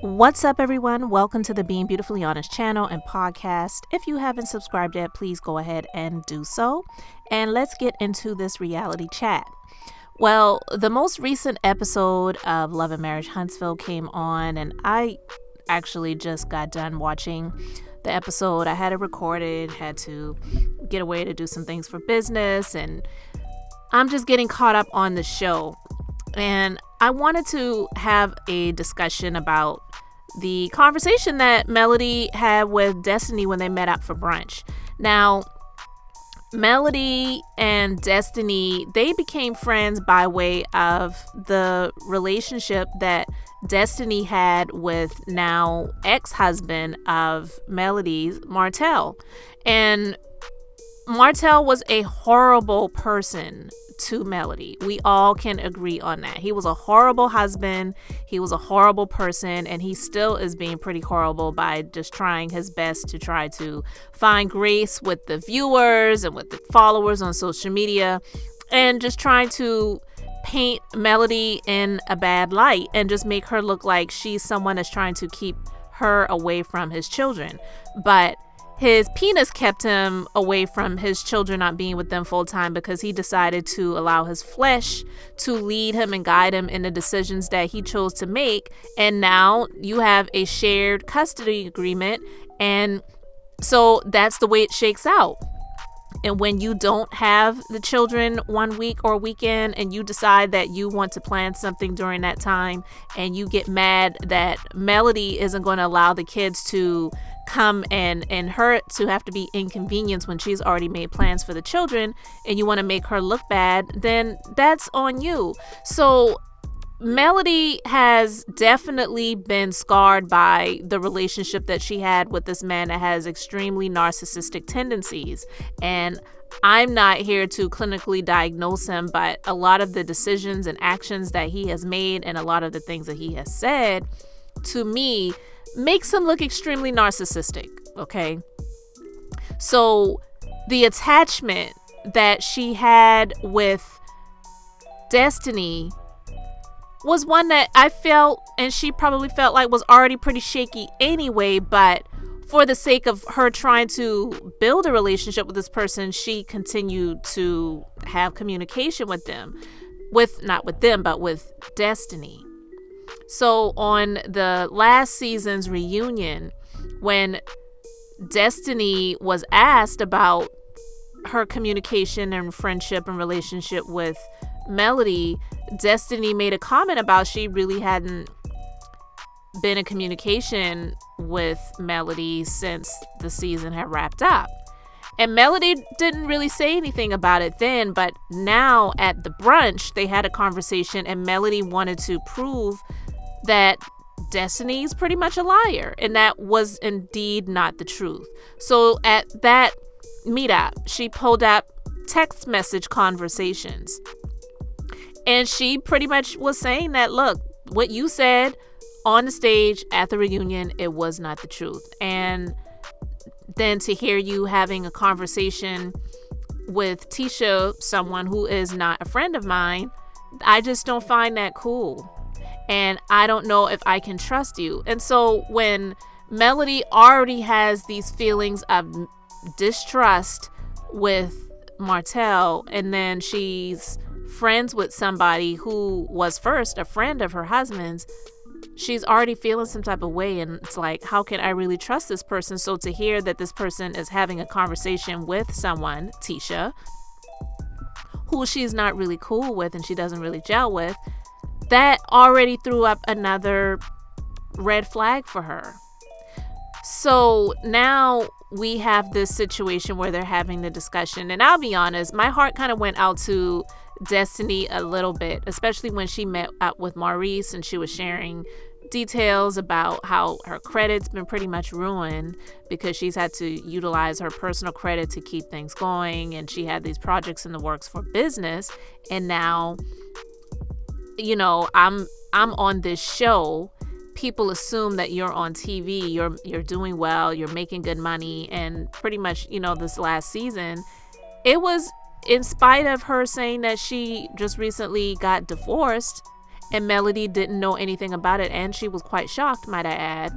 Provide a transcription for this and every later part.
What's up, everyone? Welcome to the Being Beautifully Honest channel and podcast. If you haven't subscribed yet, please go ahead and do so. And let's get into this reality chat. Well, the most recent episode of Love and Marriage Huntsville came on, and I actually just got done watching the episode. I had it recorded, had to get away to do some things for business, and I'm just getting caught up on the show. And I wanted to have a discussion about the conversation that Melody had with Destiny when they met up for brunch. Now, Melody and Destiny, they became friends by way of the relationship that Destiny had with now ex-husband of Melody's, Martell. And Martell was a horrible person to Melody. We all can agree on that. He was a horrible husband. He was a horrible person, and he still is being pretty horrible by just trying his best to try to find grace with the viewers and with the followers on social media, and just trying to paint Melody in a bad light and just make her look like she's someone that's trying to keep her away from his children. But his penis kept him away from his children not being with them full time because he decided to allow his flesh to lead him and guide him in the decisions that he chose to make. And now you have a shared custody agreement. And so that's the way it shakes out. And when you don't have the children 1 week or weekend and you decide that you want to plan something during that time and you get mad that Melody isn't going to allow the kids to come and her to have to be inconvenienced when she's already made plans for the children, and you want to make her look bad, then that's on you. So Melody has definitely been scarred by the relationship that she had with this man that has extremely narcissistic tendencies. And I'm not here to clinically diagnose him, but a lot of the decisions and actions that he has made and a lot of the things that he has said to me makes him look extremely narcissistic, okay? So the attachment that she had with Destiny was one that I felt, and she probably felt like was already pretty shaky anyway, but for the sake of her trying to build a relationship with this person, she continued to have communication with them. Not with them, but with Destiny. So on the last season's reunion, when Destiny was asked about her communication and friendship and relationship with Melody, Destiny made a comment about she really hadn't been in communication with Melody since the season had wrapped up. And Melody didn't really say anything about it then, but now at the brunch, they had a conversation and Melody wanted to prove that Destiny's pretty much a liar, and that was indeed not the truth. So at that meetup, she pulled up text message conversations, and she pretty much was saying that, look, what you said on the stage at the reunion, it was not the truth. And then to hear you having a conversation with Tisha, someone who is not a friend of mine, I just don't find that cool. And I don't know if I can trust you. And so when Melody already has these feelings of distrust with Martell, and then she's friends with somebody who was first a friend of her husband's, she's already feeling some type of way. And it's like, how can I really trust this person? So to hear that this person is having a conversation with someone, Tisha, who she's not really cool with and she doesn't really gel with, that already threw up another red flag for her. So now we have this situation where they're having the discussion. And I'll be honest, my heart kind of went out to Destiny a little bit, especially when she met up with Maurice and she was sharing details about how her credit's been pretty much ruined because she's had to utilize her personal credit to keep things going. And she had these projects in the works for business. And now, you know, I'm on this show. People assume that you're on TV, you're doing well, you're making good money. And pretty much, you know, this last season, it was in spite of her saying that she just recently got divorced And Melody didn't know anything about it, and she was quite shocked, might I add.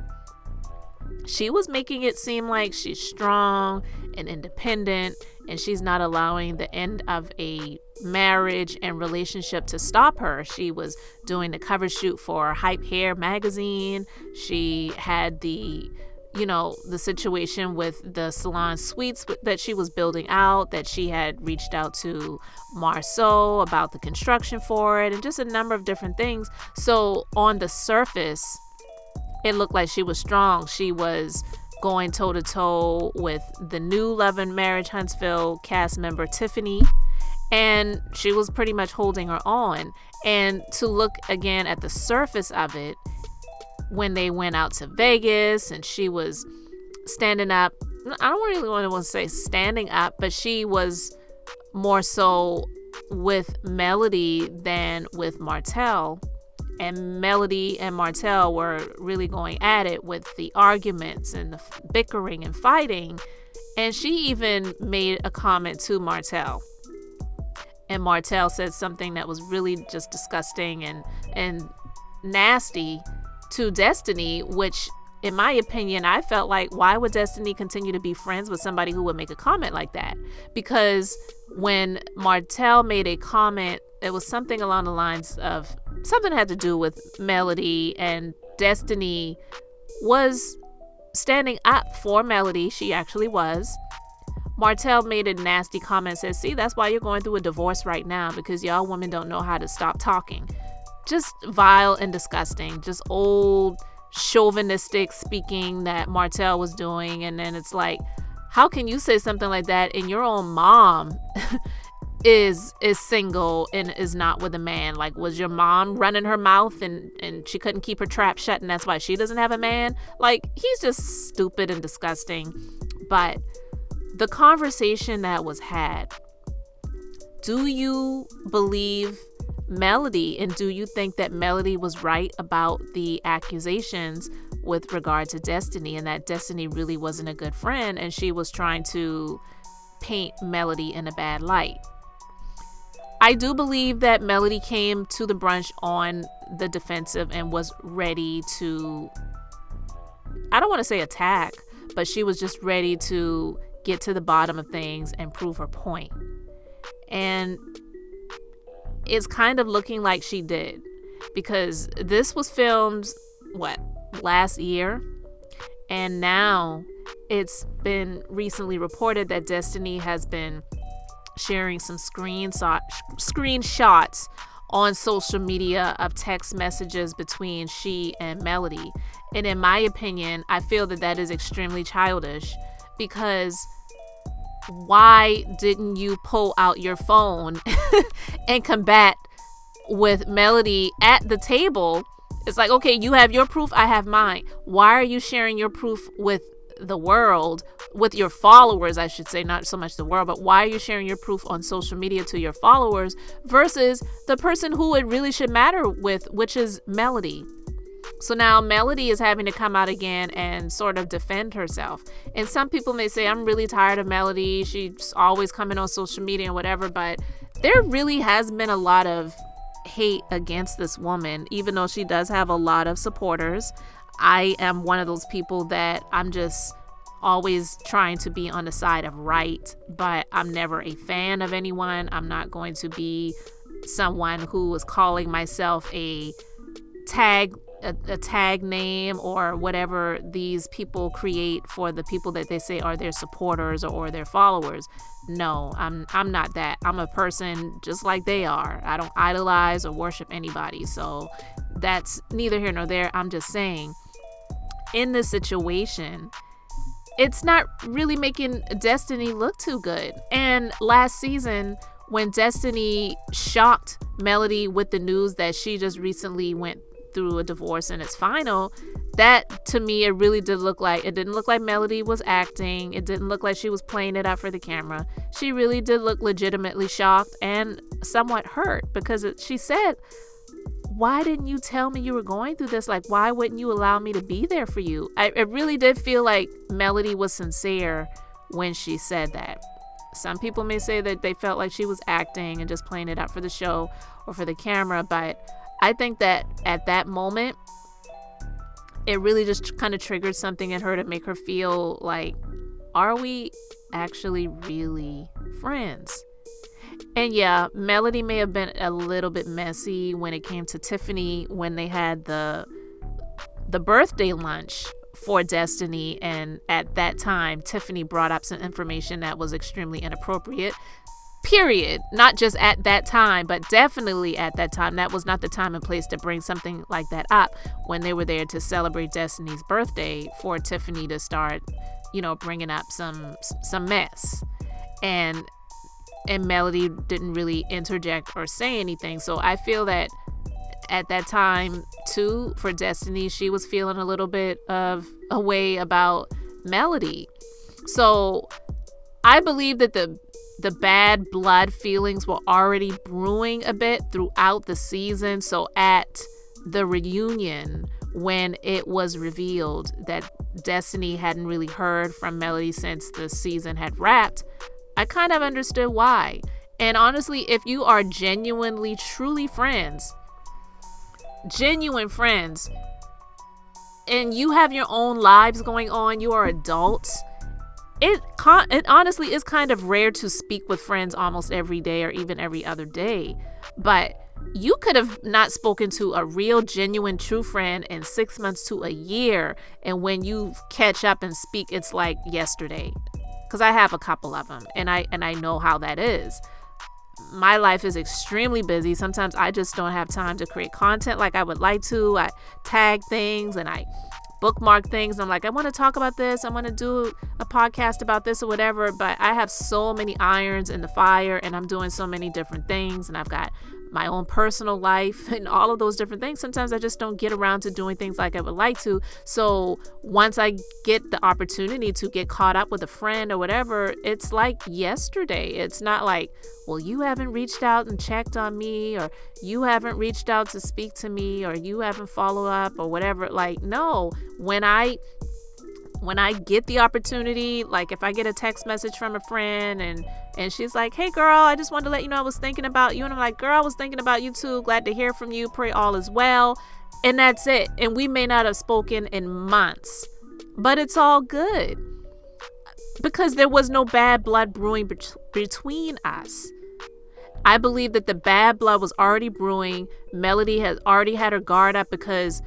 She was making it seem like she's strong and independent, and she's not allowing the end of a marriage and relationship to stop her. She was doing the cover shoot for Hype Hair magazine. She had the situation with the salon suites that she was building out, that she had reached out to Marceau about the construction for it, and just a number of different things. So on the surface, it looked like she was strong. She was going toe to toe with the new Love and Marriage Huntsville cast member Tiffany, and she was pretty much holding her own. And to look again at the surface of it, when they went out to Vegas and she was standing up, I don't really want to say standing up, but she was more so with Melody than with Martell. And Melody and Martell were really going at it with the arguments and the bickering and fighting. And she even made a comment to Martell. And Martell said something that was really just disgusting and nasty to Destiny, which in my opinion, I felt like, why would Destiny continue to be friends with somebody who would make a comment like that? Because when Martell made a comment, it was something along the lines of something had to do with Melody, and Destiny was standing up for Melody. She actually was. Martell made a nasty comment, says, see, that's why you're going through a divorce right now, because y'all women don't know how to stop talking. Just vile and disgusting, just old chauvinistic speaking that Martell was doing. And then it's like, how can you say something like that and your own mom is single and is not with a man? Like, was your mom running her mouth and she couldn't keep her trap shut and that's why she doesn't have a man? Like, he's just stupid and disgusting. But the conversation that was had, do you believe Melody, and do you think that Melody was right about the accusations with regard to Destiny, and that Destiny really wasn't a good friend and she was trying to paint Melody in a bad light? I do believe that Melody came to the brunch on the defensive and was ready to, I don't want to say attack, but she was just ready to get to the bottom of things and prove her point. And it's kind of looking like she did, because this was filmed, last year? And now it's been recently reported that Destiny has been sharing some screenshots on social media of text messages between she and Melody. And in my opinion, I feel that is extremely childish, because why didn't you pull out your phone and combat with Melody at the table? It's like, okay, you have your proof, I have mine. Why are you sharing your proof with the world, with your followers, I should say, not so much the world, but why are you sharing your proof on social media to your followers versus the person who it really should matter with, which is Melody? So now Melody is having to come out again and sort of defend herself. And some people may say, I'm really tired of Melody. She's always coming on social media and whatever. But there really has been a lot of hate against this woman, even though she does have a lot of supporters. I am one of those people that I'm just always trying to be on the side of right, but I'm never a fan of anyone. I'm not going to be someone who is calling myself a tag name or whatever these people create for the people that they say are their supporters or their followers. No, I'm not that. I'm a person just like they are. I don't idolize or worship anybody. So that's neither here nor there. I'm just saying, in this situation, it's not really making Destiny look too good. And last season, when Destiny shocked Melody with the news that she just recently went through a divorce and it's final, that to me, it really did look like, it didn't look like Melody was acting. It didn't look like she was playing it up for the camera. She really did look legitimately shocked and somewhat hurt, because she said, why didn't you tell me you were going through this? Like, why wouldn't you allow me to be there for you? It really did feel like Melody was sincere when she said that. Some people may say that they felt like she was acting and just playing it up for the show or for the camera, but I think that at that moment, it really just kind of triggered something in her to make her feel like, are we actually really friends? And yeah, Melody may have been a little bit messy when it came to Tiffany when they had the birthday lunch for Destiny, and at that time Tiffany brought up some information that was extremely inappropriate. Period. Not just at that time, but definitely at that time. That was not the time and place to bring something like that up when they were there to celebrate Destiny's birthday, for Tiffany to start, bringing up some mess. And Melody didn't really interject or say anything. So I feel that at that time too, for Destiny, she was feeling a little bit of a way about Melody. So I believe that the bad blood feelings were already brewing a bit throughout the season. So at the reunion, when it was revealed that Destiny hadn't really heard from Melody since the season had wrapped, I kind of understood why. And honestly, if you are genuinely, truly friends, genuine friends, and you have your own lives going on, you are adults, it honestly is kind of rare to speak with friends almost every day or even every other day. But you could have not spoken to a real, genuine, true friend in 6 months to a year, and when you catch up and speak, it's like yesterday. Because I have a couple of them, and I know how that is. My life is extremely busy. Sometimes I just don't have time to create content like I would like to. I tag things and I bookmark things. And I'm like, I want to talk about this. I want to do a podcast about this or whatever. But I have so many irons in the fire, and I'm doing so many different things. And I've got my own personal life and all of those different things. Sometimes I just don't get around to doing things like I would like to. So once I get the opportunity to get caught up with a friend or whatever, it's like yesterday. It's not like, well, you haven't reached out and checked on me, or you haven't reached out to speak to me, or you haven't followed up or whatever. Like, no, when I get the opportunity, like if I get a text message from a friend and she's like, hey girl, I just wanted to let you know I was thinking about you. And I'm like, girl, I was thinking about you too. Glad to hear from you. Pray all is well. And that's it. And we may not have spoken in months, but it's all good because there was no bad blood brewing between us. I believe that the bad blood was already brewing. Melody has already had her guard up because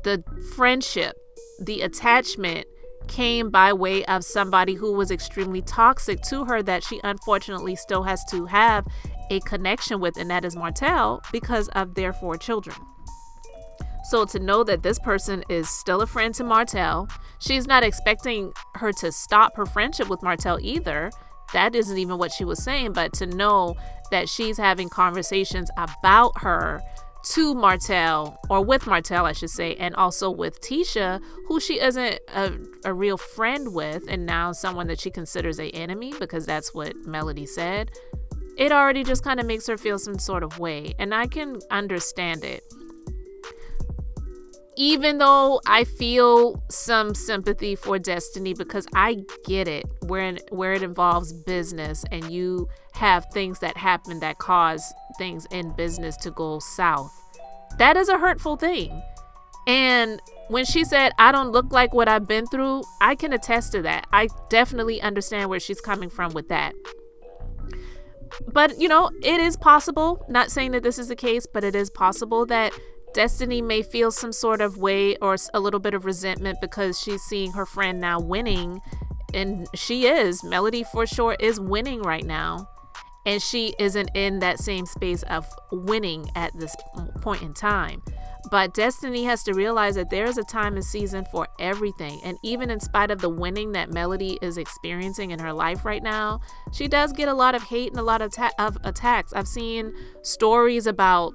the friendship, the attachment came by way of somebody who was extremely toxic to her that she unfortunately still has to have a connection with, and that is Martell, because of their 4 children. So to know that this person is still a friend to Martell, she's not expecting her to stop her friendship with Martell either. That isn't even what she was saying, but to know that she's having conversations about her to Martell, or with Martell, I should say, and also with Tisha, who she isn't a real friend with, and now someone that she considers an enemy, because that's what Melody said. It already just kind of makes her feel some sort of way, and I can understand it. Even though I feel some sympathy for Destiny, because I get it where it involves business and you have things that happen that cause things in business to go south. That is a hurtful thing. And when she said, I don't look like what I've been through, I can attest to that. I definitely understand where she's coming from with that. But, it is possible, not saying that this is the case, but it is possible that Destiny may feel some sort of way or a little bit of resentment because she's seeing her friend now winning. And Melody for sure is winning right now. And she isn't in that same space of winning at this point in time. But Destiny has to realize that there is a time and season for everything. And even in spite of the winning that Melody is experiencing in her life right now, she does get a lot of hate and a lot of attacks. I've seen stories about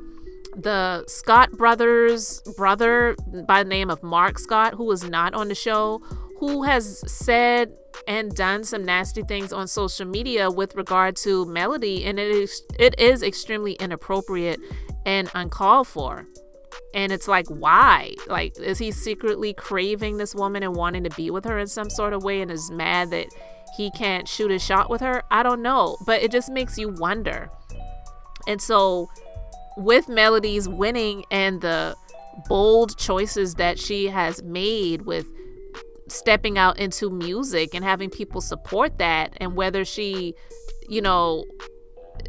the Scott brothers' brother by the name of Mark Scott, who was not on the show, who has said and done some nasty things on social media with regard to Melody, and it is extremely inappropriate and uncalled for. And it's like, why? Like, is he secretly craving this woman and wanting to be with her in some sort of way and is mad that he can't shoot a shot with her? I don't know, but it just makes you wonder. And so with Melody's winning and the bold choices that she has made with stepping out into music and having people support that, and whether she,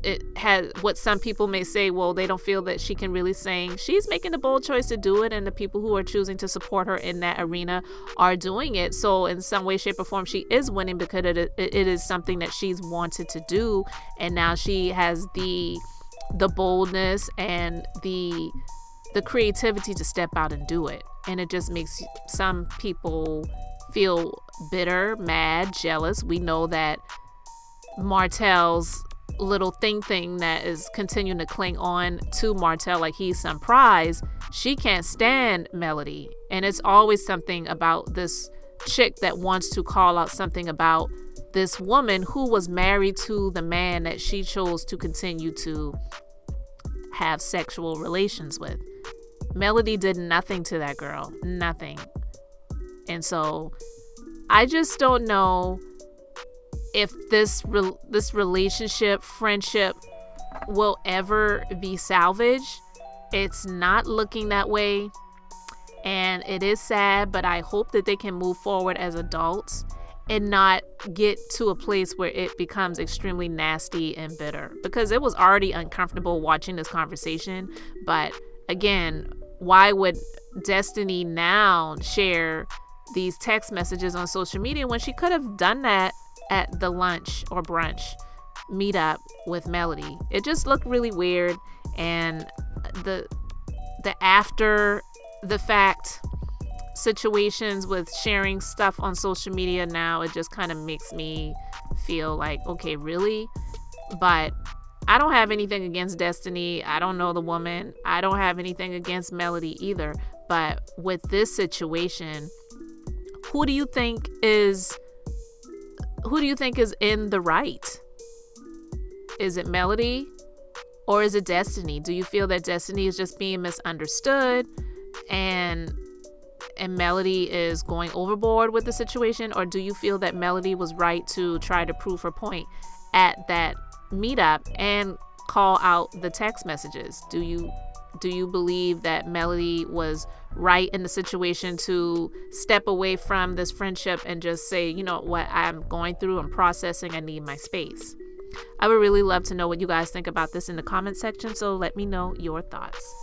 it has what some people may say, well, they don't feel that she can really sing. She's making the bold choice to do it, and the people who are choosing to support her in that arena are doing it. So in some way, shape, or form, she is winning because it is something that she's wanted to do, and now she has the boldness and the creativity to step out and do it. And it just makes some people feel bitter, mad, jealous. We know that Martell's little thing that is continuing to cling on to Martell like he's some prize, she can't stand Melody. And it's always something about this chick that wants to call out something about this woman who was married to the man that she chose to continue to have sexual relations with. Melody did nothing to that girl, nothing. And so I just don't know if this relationship, friendship will ever be salvaged. It's not looking that way, and it is sad, but I hope that they can move forward as adults and not get to a place where it becomes extremely nasty and bitter, because it was already uncomfortable watching this conversation. But again, why would Destiny now share these text messages on social media when she could have done that at the lunch or brunch meetup with Melody? It just looked really weird, and the after the fact situations with sharing stuff on social media now, it just kind of makes me feel like, okay, really? But I don't have anything against Destiny. I don't know the woman. I don't have anything against Melody either. But with this situation, who do you think is in the right? Is it Melody or is it Destiny? Do you feel that Destiny is just being misunderstood and Melody is going overboard with the situation? Or do you feel that Melody was right to try to prove her point at that meetup and call out the text messages? Do you believe that Melody was right in the situation to step away from this friendship and just say, you know what, I'm going through, I'm processing, I need my space? I would really love to know what you guys think about this in the comment section, so let me know your thoughts.